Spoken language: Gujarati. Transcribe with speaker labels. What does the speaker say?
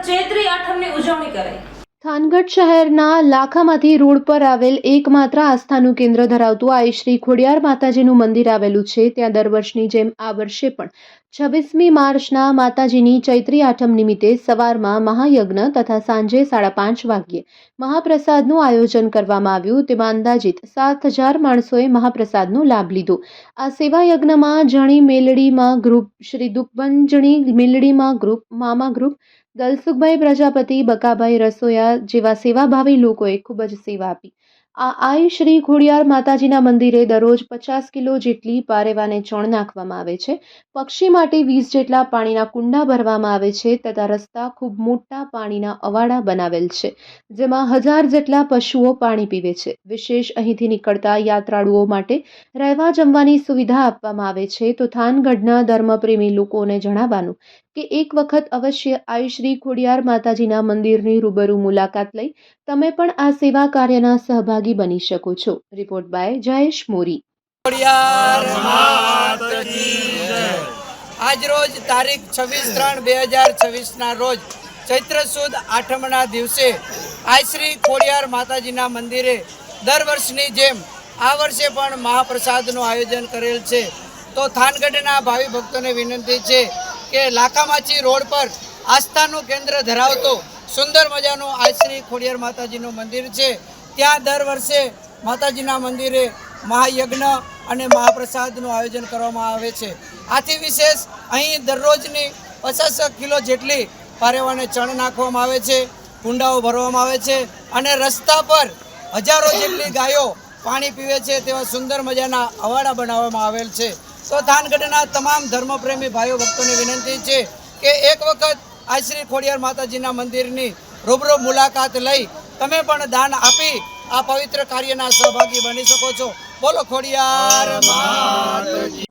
Speaker 1: ચૈત્રી આઠમની ઉજવણી કરાઈ।
Speaker 2: થાનગઢ શહેરના લાખામાંથી રોડ પર આવેલ એકમાત્ર આસ્થાનું કેન્દ્ર ધરાવતું આઈ શ્રી ખોડિયાર માતાજીનું મંદિર આવેલું છે। ત્યાં દર વર્ષની જેમ આ વર્ષે પણ 26મી માર્ચના માતાજીની ચૈત્રી આઠમ નિમિત્તે સવારમાં મહાયજ્ઞ તથા સાંજે 5:30 વાગ્યે મહાપ્રસાદનું આયોજન કરવામાં આવ્યું। તેમાં અંદાજિત 7,000 માણસોએ મહાપ્રસાદનો લાભ લીધો। આ સેવા યજ્ઞમાં જણી મેલડીમાં ગ્રુપ, શ્રી દુખભંજણી મેલડીમાં ગ્રુપ, મામા ગ્રુપ, દલસુખભાઈ પ્રજાપતિ, બકાભાઈ રસોયા જેવા સેવાભાવી લોકોએ ખૂબ જ સેવા આપી। આ આઈ શ્રી ખોડિયાર માતાજીના મંદિરે દરરોજ 50 કિલો જેટલી પારેવાને ચણ નાખવામાં આવે છે। પક્ષી માટે 20 જેટલા પાણીના કુંડા ભરવામાં આવે છે તથા રસ્તા ખૂબ મોટા પાણીના અવાડા બનાવેલ છે, જેમાં 1000 જેટલા પશુઓ પાણી પીવે છે। વિશેષ અહીંથી નીકળતા યાત્રાળુઓ માટે રહેવા જમવાની સુવિધા આપવામાં આવે છે। તો થાનગઢના ધર્મપ્રેમી લોકોને જણાવવાનું કે એક વખત અવશ્ય આઈ શ્રી ખોડિયાર માતાજીના મંદિરની રૂબરૂ મુલાકાત લઈ તમે પણ આ સેવા કાર્યના સહભાગી બની શકો છો। રિપોર્ટ બાય જયેશ મોરી।
Speaker 3: આજ રોજ તારીખ 26/3/2026 રોજ ચૈત્ર સુદ આઠમના દિવસે આઈ શ્રી ખોડિયાર માતાજીના મંદિરે દર વર્ષની જેમ આ વર્ષે પણ મહાપ્રસાદનું આયોજન કરેલ છે। તો થાનગઢના ભાવિ ભક્તોને વિનંતી છે કે લાખામાછી રોડ પર આસ્થાનું કેન્દ્ર ધરાવતો સુંદર મજાનું આઈ શ્રી ખોડિયાર માતાજીનું મંદિર છે। ત્યાં દર વર્ષે માતાજીના મંદિરે મહાયજ્ઞ અને મહાપ્રસાદનું આયોજન કરવામાં આવે છે। આથી વિશેષ અહીં દરરોજની 50 કિલો જેટલી પારેવાને ચણ નાખવામાં આવે છે, કુંડાઓ ભરવામાં આવે છે અને રસ્તા પર હજારો જેટલી ગાયો પાણી પીવે છે તેવા સુંદર મજાના અવાડા બનાવવામાં આવેલ છે। તો થાનગઢના તમામ ધર્મપ્રેમી ભાઈઓ ભક્તોને વિનંતી છે કે એક વખત આઈ શ્રી ખોડિયાર માતાજીના મંદિરની રૂબરૂ મુલાકાત લઈ તમે પણ દાન આપી આ પવિત્ર કાર્યના સહભાગી બની શકો છો। બોલો ખોડિયાર માત કી।